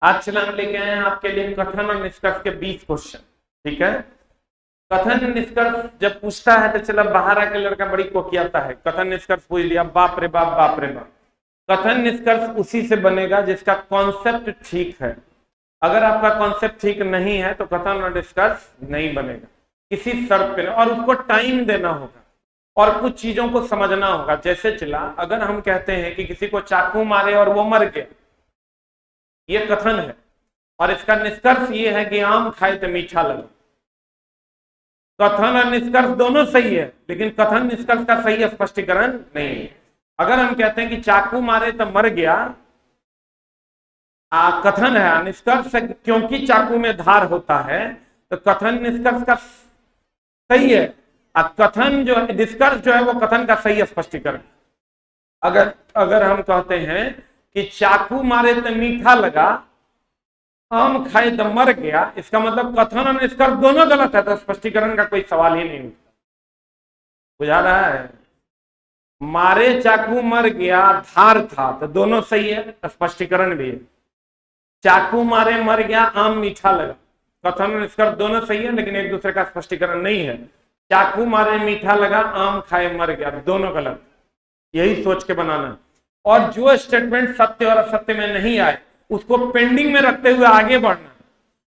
आज चला हम लेके आए हैं आपके लिए कथन और निष्कर्ष के 20 क्वेश्चन। ठीक है, कथन निष्कर्ष जब पूछता है तो चला बाहर आके लड़का बड़ी कोकियाता है, कथन निष्कर्ष पूछ लिया, बाप रे बाप बाप रे बाप। कथन निष्कर्ष उसी से बनेगा जिसका कॉन्सेप्ट ठीक है। अगर आपका कॉन्सेप्ट ठीक नहीं है तो कथन और निष्कर्ष नहीं बनेगा किसी शर्त पे, और उसको टाइम देना होगा और कुछ चीजों को समझना होगा। जैसे चला अगर हम कहते हैं कि किसी को चाकू मारे और वो मर गया, ये कथन है, और इसका निष्कर्ष ये है कि आम खाए तो मीठा लगे। कथन और निष्कर्ष दोनों सही है, लेकिन कथन निष्कर्ष का सही स्पष्टीकरण नहीं है। अगर हम कहते हैं कि चाकू मारे तो मर गया, कथन है, निष्कर्ष क्योंकि चाकू में धार होता है, तो कथन निष्कर्ष का सही है। कथन जो है, निष्कर्ष जो है वो कथन का सही स्पष्टीकरण। अगर हम कहते हैं कि चाकू मारे तो मीठा लगा, आम खाए तो मर गया, इसका मतलब कथन और निष्कर्ष दोनों गलत है, तो स्पष्टीकरण का कोई सवाल ही नहीं उठता। बुझा रहा है? मारे चाकू मर गया, धार था, तो दोनों सही है, स्पष्टीकरण भी है। चाकू मारे मर गया, आम मीठा लगा, कथन और निष्कर्ष दोनों सही है, लेकिन एक दूसरे का स्पष्टीकरण नहीं है। चाकू मारे मीठा लगा, आम खाए मर गया, दोनों गलत। यही सोच के बनाना। और जो स्टेटमेंट सत्य और असत्य में नहीं आए उसको पेंडिंग में रखते हुए आगे बढ़ना।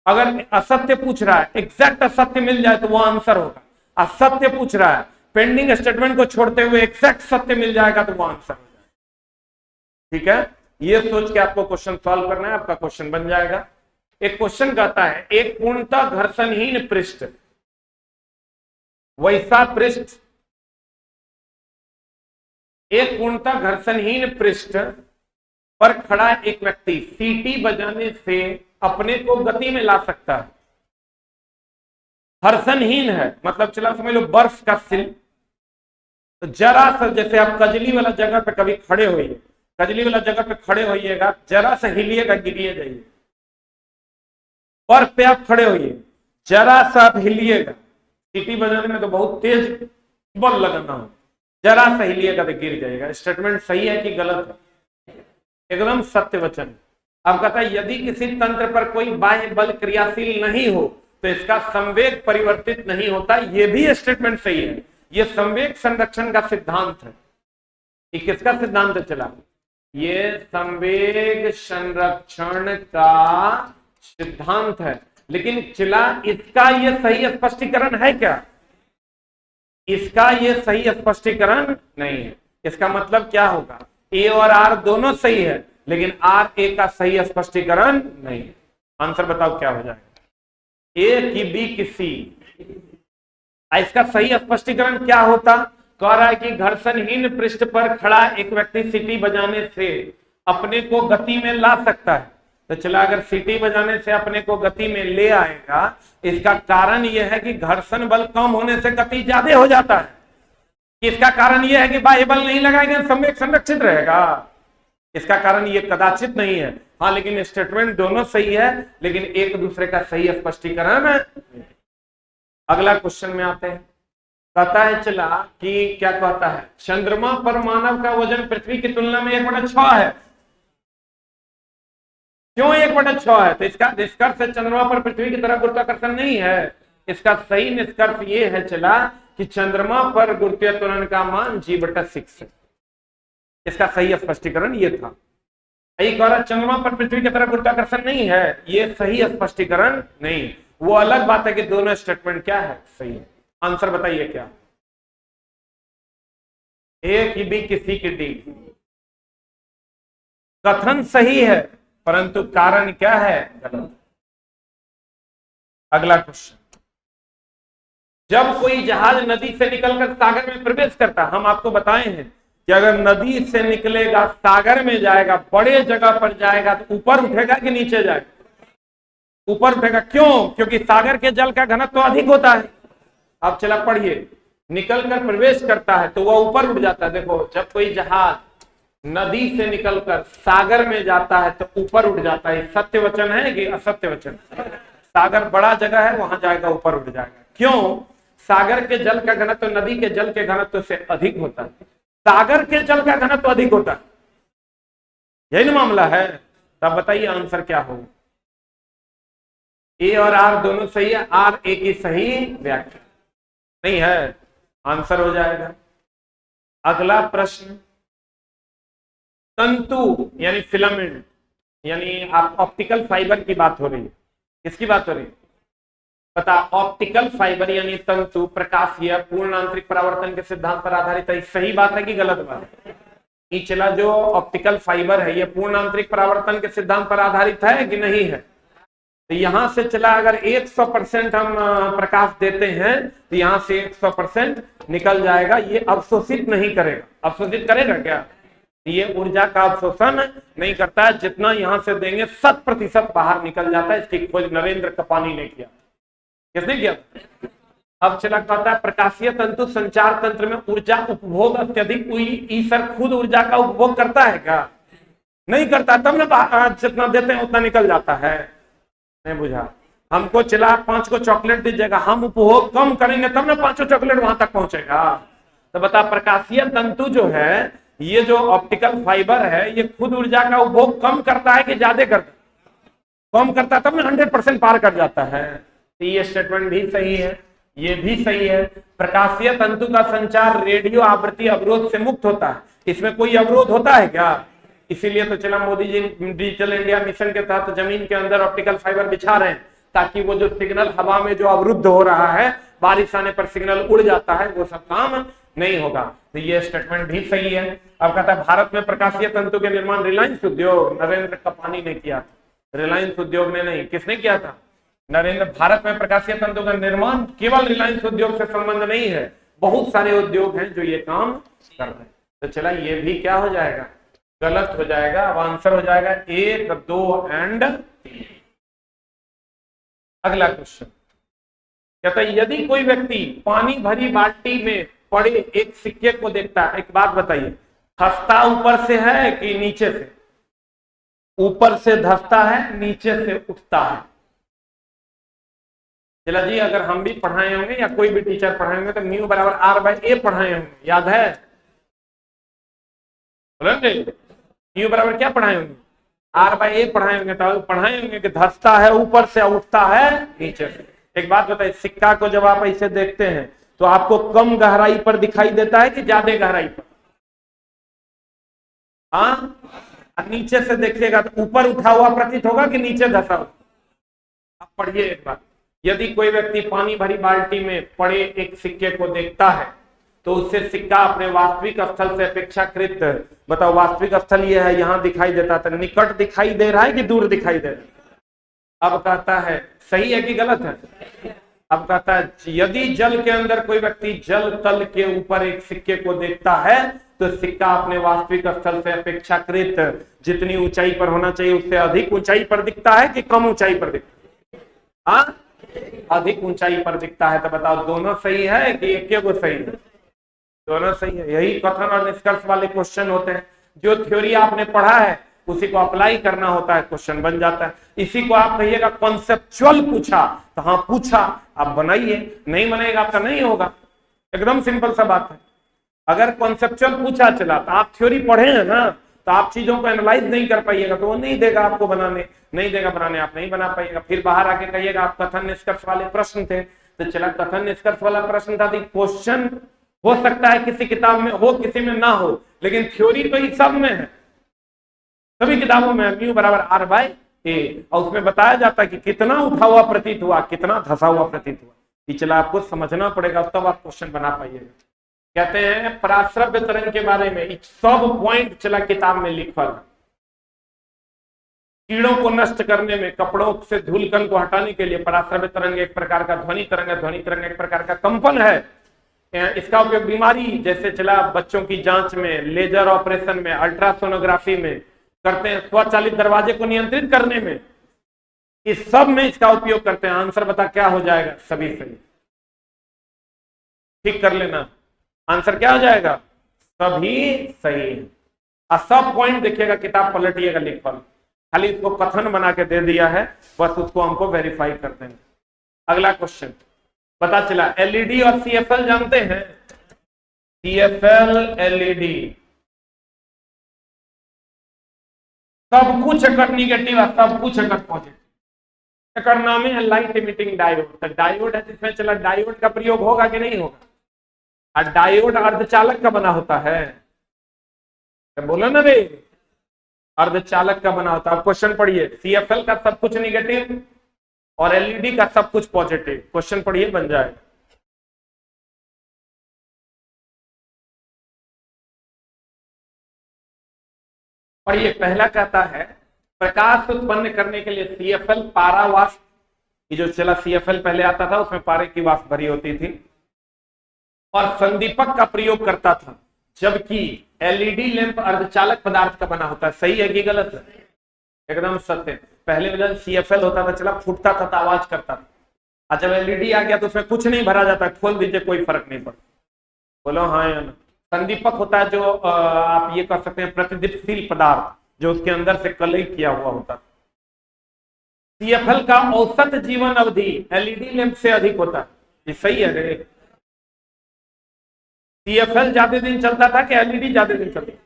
अगर असत्य पूछ रहा है, एग्जैक्ट असत्य मिल जाए तो वो आंसर होगा। असत्य पूछ रहा है, पेंडिंग स्टेटमेंट को छोड़ते हुए एग्जैक्ट सत्य मिल जाएगा तो वो आंसर हो जाएगा। ठीक है, ये सोच के आपको क्वेश्चन सॉल्व करना है, आपका क्वेश्चन बन जाएगा। एक क्वेश्चन कहता है, एक पूर्णतः घर्षणहीन पृष्ठ, वैसा पृष्ठ, एक पूर्णतः घर्षणहीन पृष्ठ पर खड़ा एक व्यक्ति सीटी बजाने से अपने को गति में ला सकता है। घर्षणहीन है मतलब चला समझ लो बर्फ का सिल। तो जरा सा, जैसे आप कजली वाला जगह पे कभी खड़े होइए, कजली वाला जगह पे खड़े होइएगा, जरा सा हिलिएगा, गिरिए जाइए। बर्फ पे आप खड़े होइए, जरा सा आप हिलिएगा, सीटी बजाने में तो बहुत तेज बल लगाना हो, जरा सा हिलिएगा तो गिर जाएगा। स्टेटमेंट सही है कि गलत है? एकदम सत्य वचन। अब कहता है यदि किसी तंत्र पर कोई बाह्य बल क्रियाशील नहीं हो तो इसका संवेग परिवर्तित नहीं होता। ये भी स्टेटमेंट सही है। ये संवेग संरक्षण का सिद्धांत है। ये किसका सिद्धांत चला? ये संवेग संरक्षण का सिद्धांत है। लेकिन चला इसका ये सही स्पष्टीकरण है क्या? इसका ये सही स्पष्टीकरण नहीं है। इसका मतलब क्या होगा? ए और आर दोनों सही है, लेकिन आर ए का सही स्पष्टीकरण नहीं है। आंसर बताओ क्या हो जाएगा? ए की बी की सी। इसका सही स्पष्टीकरण क्या होता? कह रहा है कि घर्षणहीन पृष्ठ पर खड़ा एक व्यक्ति सीटी बजाने से अपने को गति में ला सकता है। तो चला अगर सीटी बजाने से अपने को गति में ले आएगा, इसका कारण यह है कि घर्षण बल कम होने से गति ज्यादा हो जाता है। इसका कारण यह है कि बाह्य बल नहीं लगाएंगे, संवेग संरक्षित रहेगा। इसका कारण ये कदाचित नहीं है। हाँ, लेकिन स्टेटमेंट दोनों सही है, लेकिन एक दूसरे का सही स्पष्टीकरण है। अगला क्वेश्चन में आते हैं। कहता है चला कि क्या कहता है, चंद्रमा पर मानव का वजन पृथ्वी की तुलना में 1/6 है। क्यों 1/6 है? तो इसका निष्कर्ष है चंद्रमा पर पृथ्वी की तरह गुरुत्वाकर्षण नहीं है। इसका सही निष्कर्ष ये है चला कि चंद्रमा पर गुरुत्वीय त्वरण का मान g/6 है। इसका सही स्पष्टीकरण ये था। कह रहा चंद्रमा पर पृथ्वी की तरह गुरुत्वाकर्षण नहीं है, ये सही स्पष्टीकरण नहीं। वो अलग बात है कि दोनों स्टेटमेंट क्या है? सही है। आंसर बताइए क्या? ए की बी की सी की डी। कथन सही है परंतु कारण क्या है? गलत। अगला क्वेश्चन, जब कोई जहाज नदी से निकलकर सागर में प्रवेश करता, हम आपको बताए हैं कि अगर नदी से निकलेगा सागर में जाएगा, बड़े जगह पर जाएगा, तो ऊपर उठेगा कि नीचे जाएगा? ऊपर उठेगा। क्यों? क्योंकि सागर के जल का घनत्व तो अधिक होता है। अब चला पढ़िए, निकलकर प्रवेश करता है तो वह ऊपर उठ जाता है। देखो, जब कोई जहाज नदी से निकलकर सागर में जाता है तो ऊपर उठ जाता है। सत्य वचन है कि असत्य वचन? सागर बड़ा जगह है, वहां जाएगा, ऊपर उठ जाएगा। क्यों? सागर के जल का घनत्व नदी के जल के घनत्व से अधिक होता है। सागर के जल का घनत्व अधिक होता है, यही ना मामला है। तब बताइए आंसर क्या होगा? ए और आर दोनों सही है, आर ए की सही व्याख्या नहीं है, आंसर हो जाएगा। अगला प्रश्न, तंतु यानी फिलामेंट, यानी आप ऑप्टिकल फाइबर की बात हो रही है, किसकी बात हो रही है पता, ऑप्टिकल फाइबर यानी तंतु प्रकाशीय पूर्ण आंतरिक परावर्तन के सिद्धांत पर आधारित है, सही बात है कि गलत बात है? ये चला जो ऑप्टिकल फाइबर है ये पूर्ण आंतरिक परावर्तन के सिद्धांत पर आधारित है कि नहीं है? तो यहां से चला अगर 100% हम प्रकाश देते हैं तो यहां से 100% निकल जाएगा, ये अवशोषित नहीं करेगा। अवशोषित करेगा क्या? ये ऊर्जा का अवशोषण नहीं करता है, जितना यहां से देंगे 100% बाहर निकल जाता है। इसकी खोज नरेंद्र कपानी ने किया। किसने किया? अब चला कहता है प्रकाशीय तंतु संचार तंत्र में ऊर्जा उपभोग अत्यधिक हुई, सर खुद ऊर्जा का उपभोग करता है क्या? नहीं करता, तब ना जितना देते हैं उतना निकल जाता है। नहीं बुझा? हमको चला 5 को चॉकलेट दीजिएगा, हम उपभोग कम करेंगे तब ना 5 चॉकलेट वहां तक पहुंचेगा। तो बता, प्रकाशीय तंतु जो है, ये जो ऑप्टिकल फाइबर है, ये खुद ऊर्जा का उपभोग कम करता है कि ज्यादा करता है? कम करता है, तब ना 100% पार कर जाता है। तो ये स्टेटमेंट भी सही है, ये भी सही है। प्रकाशीय तंतु का संचार रेडियो आवृत्ति अवरोध से मुक्त होता है। इसमें कोई अवरोध होता है क्या? इसीलिए तो चला Modi ji digital India mission के तहत जमीन के अंदर ऑप्टिकल फाइबर बिछा रहे हैं, ताकि वो जो सिग्नल हवा में जो अवरुद्ध हो रहा है, बारिश आने पर सिग्नल उड़ जाता है, वो सब काम नहीं होगा। तो ये स्टेटमेंट भी सही है। अब कहता है भारत में प्रकाशीय तंतु के निर्माण रिलायंस उद्योग नरेंद्र कपानी ने किया था। रिलायंस उद्योग ने नहीं, किसने किया था? नरेंद्र। भारत में प्रकाशीय तंतु का निर्माण केवल रिलायंस उद्योग से संबंध नहीं है, बहुत सारे उद्योग हैं जो ये काम कर रहे हैं। तो चला ये भी क्या हो जाएगा? गलत हो जाएगा। अब आंसर हो जाएगा 1, 2 एंड 3। अगला क्वेश्चन कहता है यदि कोई व्यक्ति पानी भरी बाल्टी में पड़े एक सिक्के को देखता है, एक बात बताइए, धंसता ऊपर से है कि नीचे से? ऊपर से धंसता है, नीचे से उठता है। चला जी, अगर हम भी पढ़ाए होंगे या कोई भी टीचर पढ़ाए होंगे तो म्यू बराबर r/a पढ़ाए होंगे, याद है? बोलेंगे म्यू बराबर क्या पढ़ाए होंगे? r/a पढ़ाए होंगे। तो पढ़ाए होंगे कि धंसता है ऊपर से, उठता है नीचे से। एक बात बताइए, सिक्का को जब आप ऐसे देखते हैं तो आपको कम गहराई पर दिखाई देता है कि ज्यादा गहराई पर? हाँ, नीचे से देखिएगा तो ऊपर उठा हुआ प्रतीत होगा कि नीचे धंसा हुआ? आप पढ़िए एक बार, यदि कोई व्यक्ति पानी भरी बाल्टी में पड़े एक सिक्के को देखता है तो उससे सिक्का अपने वास्तविक स्थल से अपेक्षाकृत, बताओ वास्तविक स्थल ये है, यहां दिखाई देता था, निकट दिखाई दे रहा है कि दूर दिखाई दे रहा है? अब कहता है सही है कि गलत है? अब कहता है यदि जल के अंदर कोई व्यक्ति जल तल के ऊपर एक सिक्के को देखता है तो सिक्का अपने वास्तविक स्थल से अपेक्षाकृत जितनी ऊंचाई पर होना चाहिए उससे अधिक ऊंचाई पर दिखता है कि कम ऊंचाई पर दिखता है? हाँ, अधिक ऊंचाई पर दिखता है। तो बताओ दोनों सही है कि एक को सही है? दोनों सही है। यही कथन और निष्कर्ष वाले क्वेश्चन होते हैं। जो थ्योरी आपने पढ़ा है उसी को अप्लाई करना होता है, क्वेश्चन बन जाता है। इसी को आप कहिएगा कॉन्सेप्चुअल पूछा, तो हाँ पूछा, आप बनाइए, नहीं बनाएगा आपका नहीं होगा। एकदम सिंपल सा बात है। अगर कॉन्सेप्चुअल पूछा चला तो आप थ्योरी पढ़े हैं ना, तो आप चीजों को एनालाइज नहीं कर पाइएगा, तो वो नहीं देगा आपको बनाने, नहीं देगा बनाने, आप नहीं बना पाइएगा। फिर बाहर आके कहिएगा आप कथन निष्कर्ष वाले प्रश्न थे, तो चला कथन निष्कर्ष वाला प्रश्न था, क्वेश्चन हो सकता है किसी किताब में हो किसी में ना हो, लेकिन थ्योरी तो ये सब में है, सभी किताबों में म्यू बराबर r/a, और उसमें बताया जाता है कि कितना उठा हुआ प्रतीत हुआ, कितना धसा हुआ प्रतीत हुआ। ये चला आपको समझना पड़ेगा, तब आप क्वेश्चन बना पाइएगा। कहते हैं पराश्रव्य तरंग के बारे में सब पॉइंट चला किताब में लिखा था। कीड़ों को नष्ट करने में, कपड़ों से धूलकण को हटाने के लिए पराश्रव्य तरंग एक प्रकार का ध्वनि तरंग है। ध्वनि तरंग एक प्रकार का कंपन है। इसका उपयोग बीमारी जैसे चला बच्चों की जांच में, लेजर ऑपरेशन में, अल्ट्रासोनोग्राफी में करते हैं, स्वचालित दरवाजे को नियंत्रित करने में, इस सब में इसका उपयोग करते हैं। आंसर बता क्या हो जाएगा? सभी सही। ठीक कर लेना, आंसर क्या हो जाएगा? सभी सही है। और सब पॉइंट देखिएगा, किताब पलटिएगा, लिखा खाली इसको कथन बना के दे दिया है, बस उसको हमको वेरीफाई कर देंगे। अगला क्वेश्चन पता चला एलईडी और सीएफएल जानते हैं? सीएफएल एलईडी सब कुछ कट निगेटिव है, सब कुछ कट पॉजिटिव। का नाम है लाइट इमिटिंग डायोड। तो डायोड है जिसमें चला डायोड का प्रयोग होगा कि नहीं होगा? और डायोड अर्धचालक का बना होता है, तो बोलो ना रे, अर्धचालक का बना होता है। क्वेश्चन पढ़िए, सीएफएल का सब कुछ निगेटिव और एलईडी का सब कुछ पॉजिटिव। क्वेश्चन पढ़िए, बन जाएगा। पढ़िए, पहला कहता है प्रकाश उत्पन्न करने के लिए सीएफएल पारा वाष्प, ये जो चला सीएफएल पहले आता था उसमें पारे की वाष्प भरी होती थी, और संदीपक का प्रयोग करता था, जबकि एलईडी लैंप अर्धचालक पदार्थ का बना होता है। सही है कि गलत है? एकदम सत्य। पहले जब सीएफएल होता था चला फूटता था तो आवाज करता था, और जब एलईडी आ गया तो उसमें कुछ नहीं भरा जाता, खोल दीजिए कोई फर्क नहीं पड़ता। बोलो हाँ या ना? संदीपक होता है जो आप ये कह सकते हैं प्रतिदीप्तिशील पदार्थ, जो उसके अंदर से कलई किया हुआ होता है। सीएफएल का औसत जीवन अवधि एलईडी लैंप से अधिक होता है। ये सही है रे? सीएफएल ज्यादा दिन चलता था कि एलईडी ज्यादा दिन चलता था?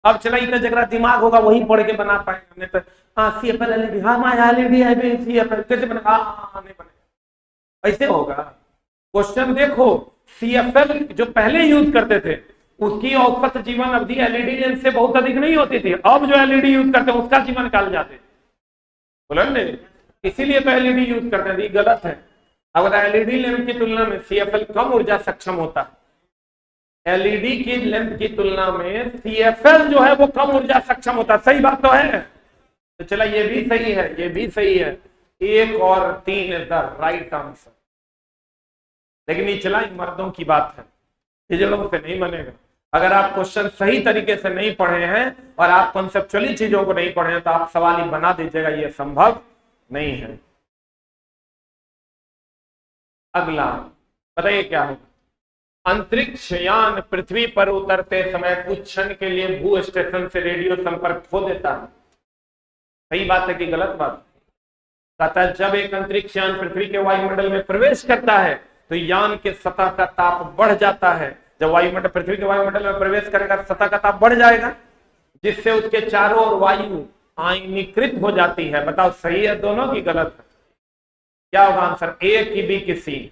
अब चला इतना जगह दिमाग होगा वही पढ़ के बना पाएंगे, नहीं तो हाँ सीएफएल एलईडी, हाँ माया एलईडी है सीएफएल कैसे बनेगा? हाँ नहीं बनेगा, ऐसे होगा। क्वेश्चन देखो, सीएफएल जो पहले यूज करते थे उसकी औसत जीवन अवधि एलईडी लेंस से बहुत अधिक नहीं होती थी। अब जो एलईडी यूज करते हैं उसका जीवन काल जाते, बोला ने, इसीलिए तो एलईडी यूज करते हैं। ये गलत है। अगर एलईडी लैंप की तुलना में सीएफएल कम ऊर्जा सक्षम होता है, एलईडी की लैंप की तुलना में सीएफएल जो है वो कम ऊर्जा सक्षम होता है। सही बात तो है? तो चला ये भी सही है, ये भी सही है। 1 और 3 इज द राइट आंसर। लेकिन ये चला मर्दों की बात है, हिजड़ों से नहीं बनेगा। अगर आप क्वेश्चन सही तरीके से नहीं पढ़े हैं और आप कॉन्सेप्चुअली चीजों को नहीं पढ़े हैं तो आप सवाल ही बना दीजिएगा, ये संभव नहीं है। अगला बताइए क्या होगा? अंतरिक्ष यान पृथ्वी पर उतरते समय कुछ क्षण के लिए भू स्टेशन से रेडियो संपर्क खो देता है। सही बात है कि गलत बात? कहता है जब एक अंतरिक्ष यान पृथ्वी के वायुमंडल में प्रवेश करता है तो यान के सतह का ताप बढ़ जाता है। जब वायुमंडल पृथ्वी के वायुमंडल में प्रवेश करेगा सतह का ताप बढ़ जाएगा, जिससे उसके चारों ओर वायु आयनीकृत हो जाती है। बताओ सही है दोनों की गलत है? क्या होगा आंसर? ए की बी की सी?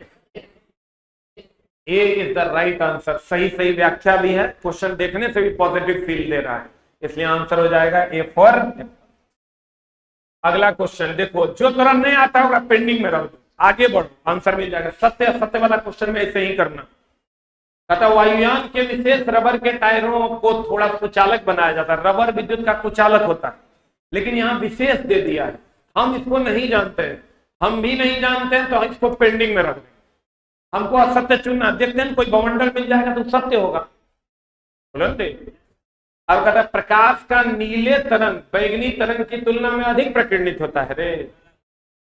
ए इज द राइट आंसर। सही सही व्याख्या भी है, क्वेश्चन देखने से भी पॉजिटिव फील दे रहा है, इसलिए आंसर हो जाएगा ए फॉर। अगला क्वेश्चन देखो, जो तुरंत नहीं आता होगा पेंडिंग में रहो, आगे बढ़ो, आंसर मिल जाएगा। सत्य असत्य वाला क्वेश्चन में ऐसे ही करना। कहता वायुयान के विशेष रबर के टायरों को थोड़ा कुचालक बनाया जाता है। रबर विद्युत का कुचालक होता है, लेकिन यहाँ विशेष दे दिया है, हम इसको नहीं जानते हैं, हम भी नहीं जानते हैं, तो इसको पेंडिंग में रख दें। हमको असत्य चुनना, देखते हैं कोई बवंडर मिल जाएगा तो सत्य होगा। बोलते अब कहता है प्रकाश का नीले तरंग बैगनी तरंग की तुलना में अधिक प्रकीर्णित होता है रे।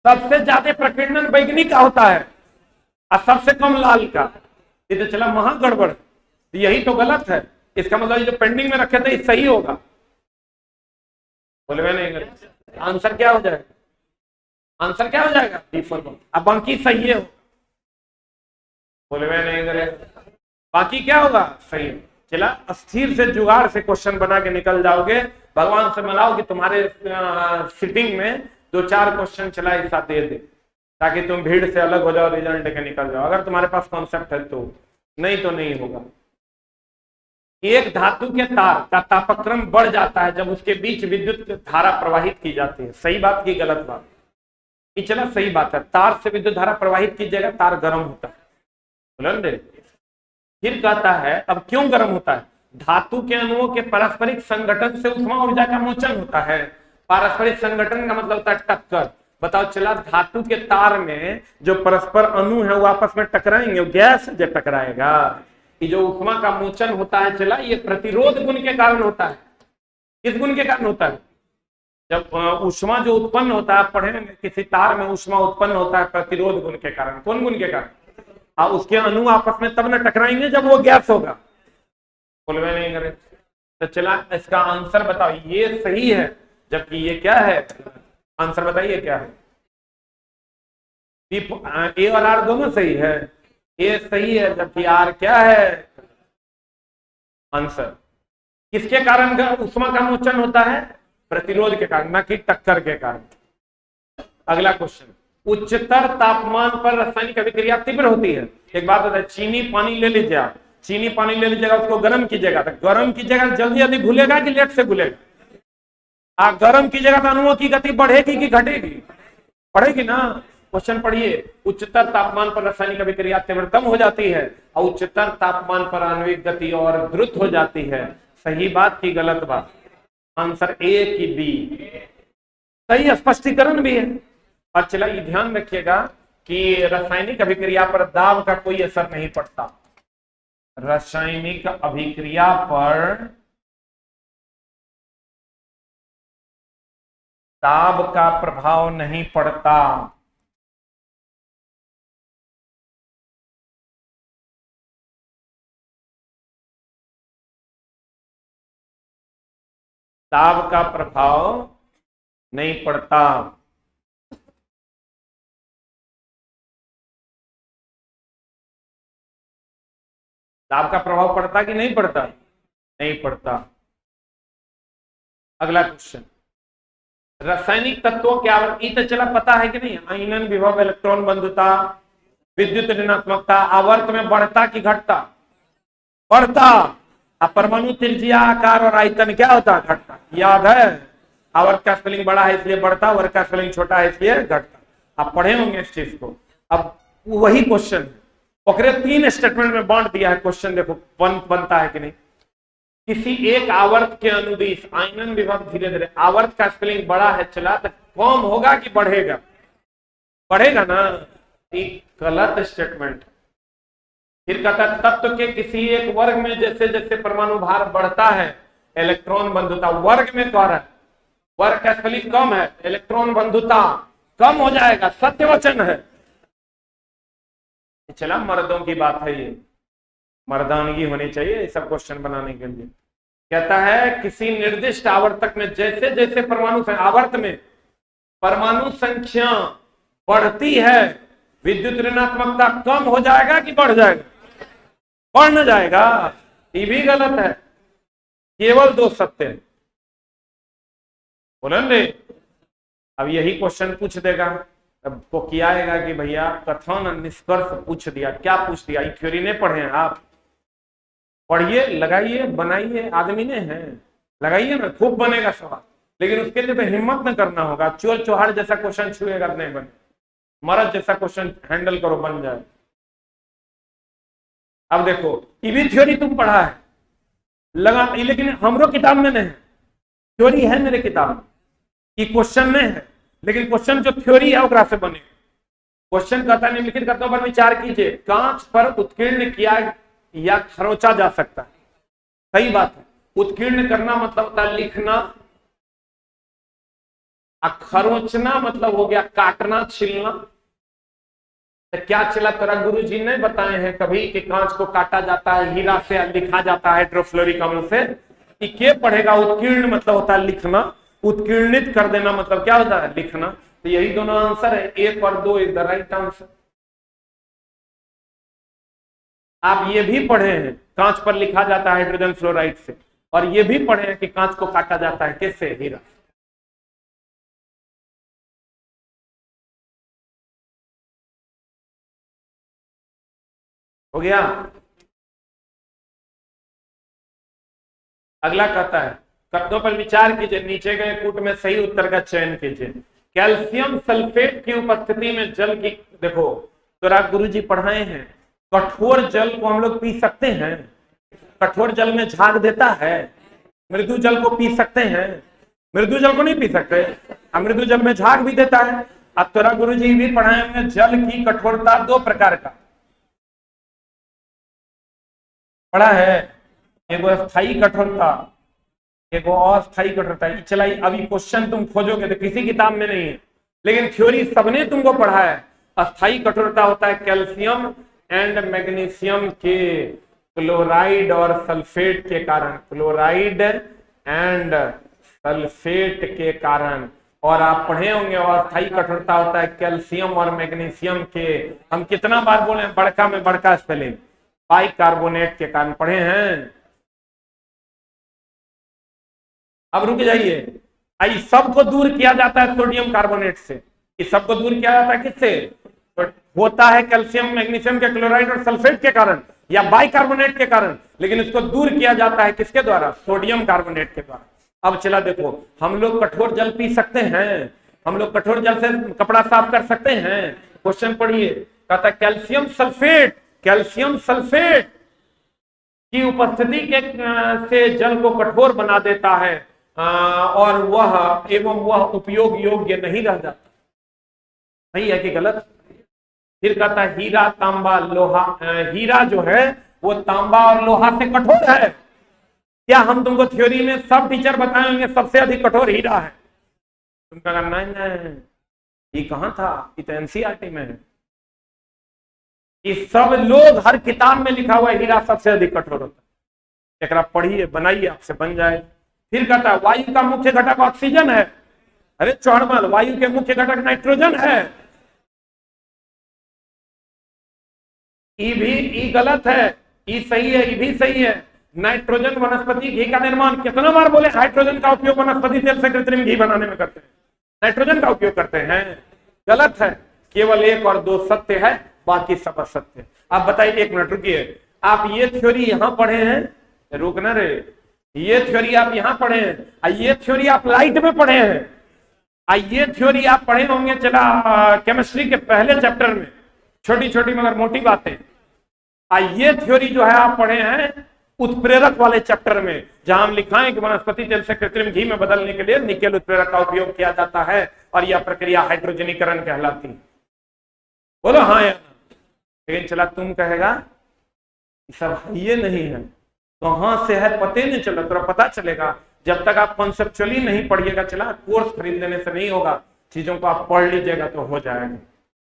सबसे ज्यादा प्रकीर्णन बैगनी का होता है और सबसे कम लाल का। ये तो चला महा गड़बड़, यही तो गलत है। इसका मतलब जो पेंडिंग में रखे थे सही होगा। बोले नहीं, आंसर क्या हो जाएगा? आंसर क्या हो जाएगा? D for one. अब बाकी सही है, बोले नहीं करे, बाकी क्या होगा? सही। चला अस्थिर से जुगाड़ से क्वेश्चन बना के निकल जाओगे। भगवान से मनाओ कि तुम्हारे सिटिंग में 2-4 क्वेश्चन चला ऐसा दे दे, ताकि तुम भीड़ से अलग हो जाओ, रिजल्ट के निकल जाओ, अगर तुम्हारे पास कॉन्सेप्ट है तो। नहीं तो नहीं होगा। एक धातु के तार का तापक्रम बढ़ जाता है जब उसके बीच विद्युत धारा प्रवाहित की जाती है। सही बात की गलत बात? चला सही बात है, तार से विद्युत धारा प्रवाहित कीजिएगा, तार गर्म होता है। बोले फिर कहता है अब क्यों गर्म होता है? धातु के अणुओं के पारस्परिक संगठन से उष्मा ऊर्जा का मोचन होता है। पारस्परिक संगठन का मतलब होता है टक्कर। बताओ चला धातु के तार में जो परस्पर अणु है वो आपस में टकराएंगे, गैस जो टकराएगा, कि जो उष्मा का मोचन होता है चला, ये प्रतिरोध गुण के कारण होता है। किस गुण के कारण होता है? जब उष्मा जो उत्पन्न होता है, पढ़े किसी तार में उष्मा उत्पन्न होता है प्रतिरोध गुण के कारण। कौन गुण के कारण? उसके अणु आपस में तब न टकराएंगे जब वो गैस होगा। बोलवे नहीं करे। तो चला इसका आंसर बताओ। ये सही है जबकि ये क्या है? आंसर बताइए क्या है? ए और आर दोनों सही है। ए सही है जबकि आर क्या है? आंसर किसके कारण उष्मा का मोचन होता है? प्रतिरोध के कारण, न कि टक्कर के कारण। अगला क्वेश्चन, उच्चतर तापमान पर रासायनिक अभिक्रिया तीव्र होती है। एक बात होता है, चीनी पानी ले लीजिए आप, चीनी पानी ले लीजिएगा, उसको गर्म कीजिएगा, तो गर्म कीजिएगा जल्दी जल्दी घुलेगा कि लेट से घुलेगा? आप गर्म कीजिएगा तो अणुओं की गति बढ़ेगी कि घटेगी? बढ़ेगी ना। क्वेश्चन पढ़िए, उच्चतर तापमान पर रासायनिक अभिक्रिया तीव्रतम हो जाती है और उच्चतर तापमान पर आणविक गति और द्रुत हो जाती है। सही बात की गलत बात? आंसर ए की बी, सही स्पष्टीकरण भी है। और चला ये ध्यान रखिएगा कि रासायनिक अभिक्रिया पर दाब का कोई असर नहीं पड़ता। रासायनिक अभिक्रिया पर दाब का प्रभाव नहीं पड़ता। दाब का प्रभाव नहीं पड़ता। दाब का प्रभाव पड़ता कि नहीं पड़ता? नहीं पड़ता। अगला क्वेश्चन, रासायनिक तत्वों के आवर्त, तो चला पता है कि नहीं, आयनन, विभव, इलेक्ट्रॉन बंधुता, विद्युत ऋणात्मकता आवर्त में बढ़ता कि घटता? बढ़ता। अब परमाणु त्रिज्या, आकार और आयतन क्या होता? घटता। याद है, आवर्त का स्पेलिंग बड़ा है इसलिए बढ़ता, वर्ग का स्पेलिंग छोटा है इसलिए घटता। आप पढ़े होंगे इस चीज को। अब वही क्वेश्चन है, ओकरे 3 स्टेटमेंट में बांट दिया है क्वेश्चन, देखो बनता है कि नहीं। किसी एक आवर्त के अनुदिश आयनन, विभव धीरे धीरे, आवर्त का स्पेलिंग बड़ा है चला, तो कम होगा कि बढ़ेगा? बढ़ेगा ना। एक गलत स्टेटमेंट। फिर कहता है तत्व के किसी एक वर्ग में जैसे जैसे परमाणु भार बढ़ता है, इलेक्ट्रॉन बंधुता, वर्ग में कह रहा है, वर्ग का स्पेलिंग कम है, इलेक्ट्रॉन बंधुता कम हो जाएगा, सत्य वचन है। चला मर्दों की बात है, ये मर्दानगी होनी चाहिए ये सब क्वेश्चन बनाने के लिए। कहता है किसी निर्दिष्ट आवर्तक में जैसे जैसे परमाणु आवर्त में परमाणु संख्या बढ़ती है, विद्युत ऋणात्मकता कम हो जाएगा कि बढ़ जाएगा? बढ़ न जाएगा। ये भी गलत है, केवल 2 सत्य है। बोलेंगे अब यही क्वेश्चन पूछ देगा, अब को किया आएगा कि भैया कथन निष्कर्ष पूछ दिया। क्या पूछ दिया? ये थ्योरी नहीं पढ़े हैं आप? पढ़िए, लगाइए, बनाइए, आदमी ने है, लगाइए ना, खूब बनेगा सवाल। लेकिन उसके लिए तो हिम्मत न करना होगा। चोर चौहाड़ जैसा क्वेश्चन छुएगा नहीं बने, मरद जैसा क्वेश्चन हैंडल करो बन जाए। अब देखो ये भी थ्योरी तुम पढ़ा है लगा, लेकिन हमरो किताब में नहीं है। थ्योरी है मेरे किताब में, ये क्वेश्चन नहीं है, लेकिन क्वेश्चन जो थ्योरी है ओकरा से बने। क्वेश्चन कहता है निम्नलिखित कथनों पर विचार कीजिए, कांच पर उत्कीर्ण किया या खरोचा जा सकता है। सही बात है। उत्कीर्ण करना मतलब होता है लिखना, खरोचना मतलब हो गया काटना, छिलना। तो क्या चला तेरा गुरु जी ने बताए हैं कभी कि कांच को काटा जाता है, हीरा से लिखा जाता है हाइड्रोफ्लोरिक अम्ल से? के पढ़ेगा? उत्कीर्ण मतलब होता है लिखना, उत्कीर्णित कर देना मतलब क्या होता है? लिखना। तो यही दोनों आंसर है, 1 और 2 इज द राइट आंसर। आप ये भी पढ़े हैं कांच पर लिखा जाता है हाइड्रोजन फ्लोराइड से, और ये भी पढ़े हैं कि कांच को काटा जाता है किससे? हीरा। हो गया। अगला कहता है कथनों पर विचार कीजिए, नीचे गए कूट में सही उत्तर का चयन कीजिए। कैल्शियम सल्फेट की उपस्थिति में जल की, देखो तो आप गुरुजी पढ़ाए हैं, कठोर जल को हम लोग पी सकते हैं? कठोर जल में झाग देता है, मृदु जल को पी सकते हैं? मृदु जल को नहीं पी सकते, मृदु जल में झाग भी देता है। अब तोरा गुरुजी भी पढ़ाए हैं जल की कठोरता 2 प्रकार का पढ़ा है, एगो स्थायी कठोरता, एगो अस्थायी कठोरता। चला अभी क्वेश्चन तुम खोजोगे तो किसी किताब में नहीं है, लेकिन थ्योरी सबने तुमको पढ़ा है। अस्थायी कठोरता होता है कैल्शियम एंड मैग्नीशियम के क्लोराइड और सल्फेट के कारण, क्लोराइड एंड सल्फेट के कारण। और आप पढ़े होंगे अस्थायी कठोरता होता है कैल्शियम और मैग्नीशियम के, हम कितना बार बोले बड़का में बड़का स्पेलिंग, बाइकार्बोनेट के कारण पढ़े हैं। अब रुक जाइए, आई सबको दूर किया जाता है सोडियम कार्बोनेट से। इस सब को दूर किया जाता है किससे? तो होता है कैल्शियम मैग्नीशियम के क्लोराइड और सल्फेट के कारण या बाइकार्बोनेट के कारण, लेकिन इसको दूर किया जाता है किसके द्वारा? सोडियम कार्बोनेट के द्वारा। अब चला देखो, हम लोग कठोर जल पी सकते हैं, हम लोग कठोर जल से कपड़ा साफ कर सकते हैं। क्वेश्चन पढ़िए, कहता है कैल्शियम सल्फेट की उपस्थिति के से जल को कठोर बना देता है और वह उपयोग योग्य नहीं रह जाता। सही है कि गलत? फिर कहता है हीरा तांबा लोहा, हीरा जो है वो तांबा और लोहा से कठोर है। क्या हम तुमको थ्योरी में सब टीचर बताएंगे सबसे अधिक कठोर हीरा है? तुम कहा नहीं, ये कहां था, ये तो एनसीईआरटी में है। ये सब लोग हर किताब में लिखा हुआ है हीरा सबसे अधिक कठोर होता है। एक पढ़िए, बनाइए, आपसे बन जाए। फिर कहता है वायु का मुख्य घटक ऑक्सीजन है। अरे चौड़मल, वायु के मुख्य घटक नाइट्रोजन है। ई गलत है, ई सही है, ई भी सही है। नाइट्रोजन वनस्पति घी का निर्माण, कितना बार बोले हाइड्रोजन का उपयोग वनस्पति तेल से कृत्रिम घी बनाने में करते हैं, नाइट्रोजन का उपयोग करते हैं। गलत है, केवल 1 और 2 सत्य है, बाकी सब असत्य। आप बताइए, 1 मिनट रुकिए, आप ये थ्योरी यहां पढ़े हैं? रुकना रे, ये थ्योरी आप यहां पढ़े हैं, ये थ्योरी आप लाइट में पढ़े हैं, ये थ्योरी आप पढ़े होंगे चला केमिस्ट्री के पहले चैप्टर में, छोटी छोटी मगर मोटी बातें। ये थ्योरी जो है आप पढ़े हैं उत्प्रेरक वाले चैप्टर में, जहां हम लिखा है कि वनस्पति तेल से कृत्रिम घी में बदलने के लिए निकेल उत्प्रेरक का उपयोग किया जाता है और यह प्रक्रिया हाइड्रोजनीकरण कहलाती है। बोलो हाँ या ना? लेकिन चला तुम कहेगा सब ये नहीं है, कहां से है पते नहीं चला, तो पता चलेगा जब तक आप कॉन्सेप्चुअली नहीं पढ़िएगा। चला कोर्स खरीद लेने से नहीं होगा, चीजों को आप पढ़ लीजिएगा तो हो जाएगा।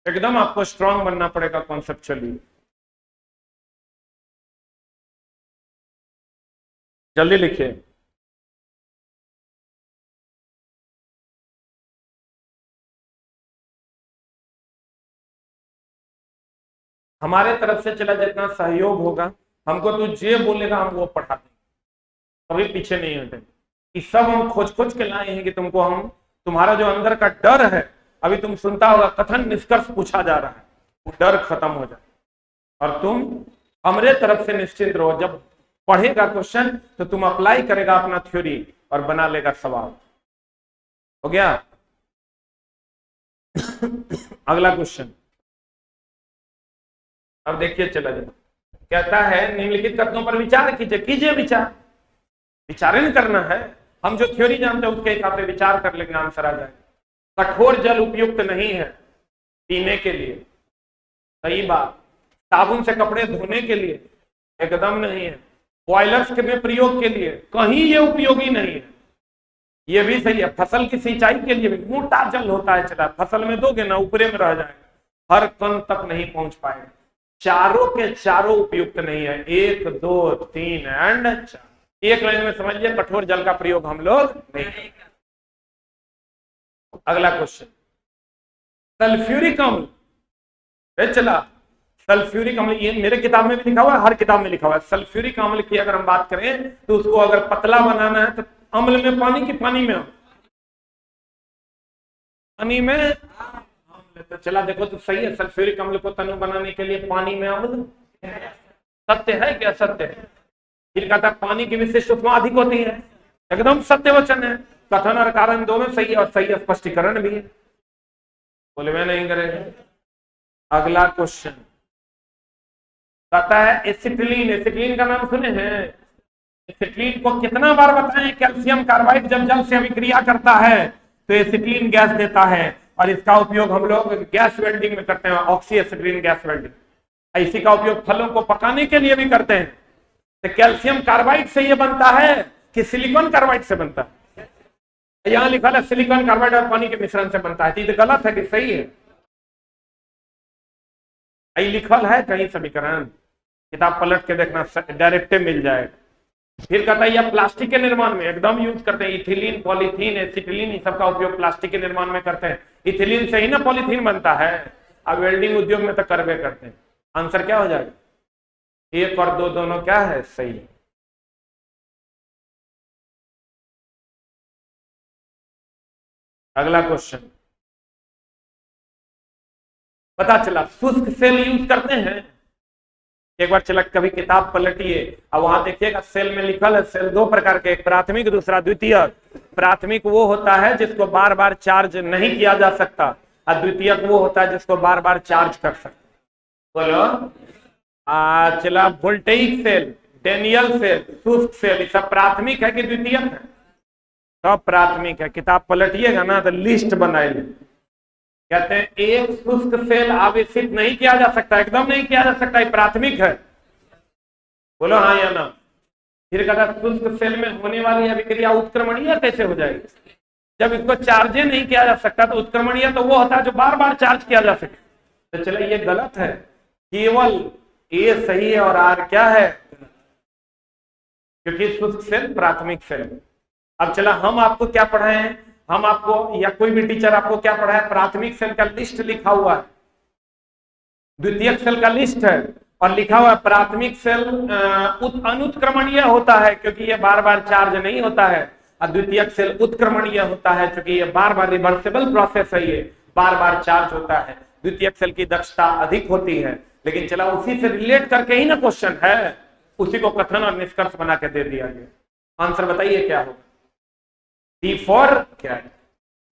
एकदम आपको स्ट्रांग बनना पड़ेगा कॉन्सेप्चुअली। जल्दी लिखिए। हमारे तरफ से चला जितना सहयोग होगा, हमको तू जे बोलेगा हम वो पढ़ा देंगे, कभी पीछे नहीं हटेंगे। कि सब हम खोज खोज के लाए हैं कि तुमको हम, तुम्हारा जो अंदर का डर है, अभी तुम सुनता होगा कथन निष्कर्ष पूछा जा रहा है, वो डर खत्म हो जाए और तुम हमारे तरफ से निश्चिंत रहो। जब पढ़ेगा क्वेश्चन तो तुम अप्लाई करेगा अपना थ्योरी और बना लेगा सवाल। हो गया? अगला क्वेश्चन अब देखिए, चला जाए। कहता है निम्नलिखित कथनों पर विचार कीजिए विचारण करना है। हम जो थ्योरी जानते हैं उसके हिसाब से विचार कर लेंगे, आंसर आ जाएगा। कठोर जल उपयुक्त नहीं है पीने के लिए, सही बात। साबुन से कपड़े धोने के लिए एकदम नहीं है। बॉयलर्स के में प्रयोग के लिए कहीं ये उपयोगी नहीं है, ये भी सही है। फसल की सिंचाई के लिए भी मोटा जल होता है, चला फसल में दोगे ना ऊपरे में रह जाएगा, हर कण तक नहीं पहुंच पाएगा। चारों के चारों उपयुक्त नहीं है, 1 2 3 एंड 4। एक लाइन में समझिए, कठोर जल का प्रयोग हम लोग नहीं करते। अगला क्वेश्चन, सल्फ्यूरिक अम्ल। चला सल्फ्यूरिक अम्ल, ये मेरे किताब में भी लिखा हुआ है, हर किताब में लिखा हुआ है। सल्फ्यूरिक अम्ल की अगर हम बात करें तो उसको अगर पतला बनाना है तो अम्ल में पानी की पानी में पानी में अम्ल। तो चला देखो तो सही है, सल्फ्यूरिक अम्ल को तनु बनाने के लिए पानी में अम्ल। सत्य है क्या? सत्य है। फिर कहता है पानी की विशिष्ट उपमा अधिक होती है, एकदम सत्य वचन है। कथन और कारण दोनों सही है और सही स्पष्टीकरण भी है। बोले मैं नहीं करेगा। अगला क्वेश्चन कहता है एसिटिलीन। एसिटिलीन का नाम सुने हैं? एसिटिलीन को कितना बार बताएं? कैल्शियम कार्बाइड जब जल से अभिक्रिया करता है तो एसिटिलीन गैस देता है और इसका उपयोग हम लोग गैस वेल्डिंग में करते हैं, ऑक्सी एसिटिलीन गैस वेल्डिंग। इसी का उपयोग फलों को पकाने के लिए भी करते हैं। तो कैल्शियम कार्बाइड से ये बनता है कि सिलिकॉन कार्बाइड से बनता है? यहां लिखा है सिलिकॉन कार्बाइड और पानी के मिश्रण से बनता है, तो ये गलत है कि सही है? लिखल है कहीं समीकरण, किताब पलट के देखना, डायरेक्ट मिल जाएगा। फिर कहता है यह प्लास्टिक के निर्माण में एकदम यूज करते हैं। इथिलीन, पॉलीथीन, एसिटिलीन, इन सब का उपयोग प्लास्टिक के निर्माण में करते हैं। इथिलीन से ही ना पॉलीथीन बनता है। अब वेल्डिंग उद्योग में तो करवे करते हैं। आंसर क्या हो जाएगा? 1 और 2 दोनों क्या है? सही है। अगला क्वेश्चन, पता चला शुष्क सेल यूज करते हैं। एक बार चला कभी किताब पलटिए और वहां देखिएगा सेल में लिखल है सेल दो प्रकार के, एक प्राथमिक दूसरा द्वितीयक। प्राथमिक वो होता है जिसको बार बार चार्ज नहीं किया जा सकता और द्वितीयक वो होता है जिसको बार बार चार्ज कर सकते। बोलो चला वोल्टेइक सेल, डेनियल सेल, शुष्क सेल, सब प्राथमिक है कि द्वितीयक है? सब प्राथमिक है। किताब पलटिएगा ना तो लिस्ट बनाइए। कहते हैं एक शुष्क सेल आवेशित नहीं किया जा सकता, एकदम नहीं किया जा सकता, ये प्राथमिक है। बोलो हाँ या ना। फिर कहता शुष्क सेल में होने वाली अभिक्रिया उत्क्रमणीय कैसे हो जाएगी? जब इसको चार्जे नहीं किया जा सकता तो उत्क्रमणीय तो वो होता है जो बार बार चार्ज किया जा सके। तो चलो ये गलत है, केवल ए सही है और आर क्या है? क्योंकि शुष्क सेल प्राथमिक सेल। अब चला हम आपको क्या पढ़ाए हैं, हम आपको या कोई भी टीचर आपको क्या पढ़ाया? प्राथमिक सेल का लिस्ट लिखा हुआ है, द्वितीयक सेल का लिस्ट है और लिखा हुआ है प्राथमिक सेल अनुत्क्रमणीय होता है क्योंकि ये बार बार चार्ज नहीं होता है, और द्वितीयक सेल उत्क्रमणीय होता है क्योंकि ये बार बार रिवर्सिबल प्रोसेस है, ये बार बार चार्ज होता है। द्वितीयक सेल की दक्षता अधिक होती है। लेकिन चला उसी से रिलेट करके ही ना क्वेश्चन है, उसी को कथन और निष्कर्ष बना के दे दिया गया। आंसर बताइए क्या होगा? डी फॉर क्या है?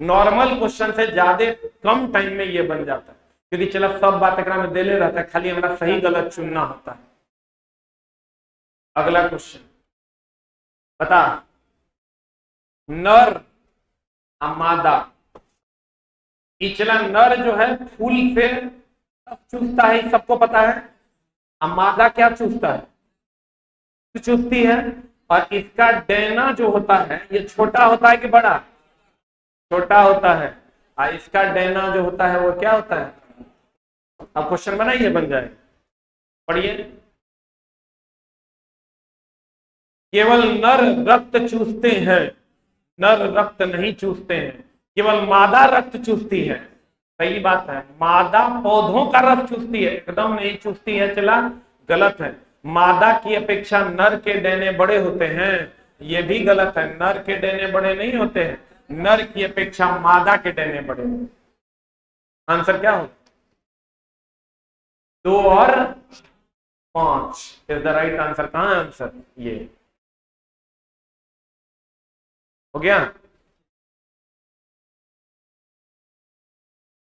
नॉर्मल क्वेश्चन से ज्यादा कम टाइम में ये बन जाता है क्योंकि चला सब बात एकरा में देले रहता है, खाली हमारा सही गलत चुनना होता है। अगला क्वेश्चन बता, नर मादा। चला नर जो है फूल से चूसता है, सबको पता है। मादा क्या चूसता है? चूसती है। और इसका डेना जो होता है ये छोटा होता है कि बड़ा? छोटा होता है। और इसका डेना जो होता है वो क्या होता है? अब क्वेश्चन बनाइए, बन जाए। पढ़िए, केवल नर रक्त चूसते हैं, नर रक्त नहीं चूसते हैं, केवल मादा रक्त चूसती है। सही बात है, मादा पौधों का रस चूसती है, एकदम नहीं चूसती है। चला गलत है, मादा की अपेक्षा नर के डेने बड़े होते हैं, ये भी गलत है। नर के डेने बड़े नहीं होते हैं, नर की अपेक्षा मादा के डेने बड़े। आंसर क्या होगा? 2 और 5 इज द राइट आंसर। कहां है आंसर? ये हो गया।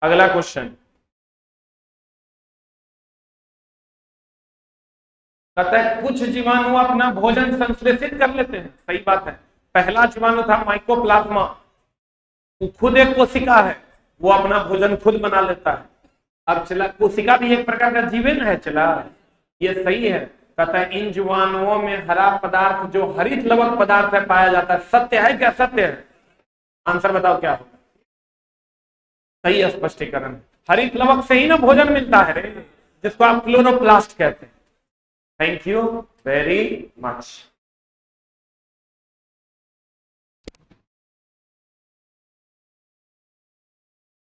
अगला क्वेश्चन कहता है कुछ जीवाणु अपना भोजन संश्लेषित कर लेते हैं। सही बात है। पहला जीवाणु था माइकोप्लाज्मा, वो खुद एक कोशिका है, वो अपना भोजन खुद बना लेता है। अब चला कोशिका भी एक प्रकार का जीवन है। चला ये सही है। कहता है इन जीवाणुओं में हरा पदार्थ जो हरित लवक पदार्थ है पाया जाता है। सत्य है क्या? सत्य है। आंसर बताओ क्या होगा? सही स्पष्टीकरण। हरित लवक से ही ना भोजन मिलता है रे, जिसको आप क्लोरोप्लास्ट कहते हैं। Thank you very much.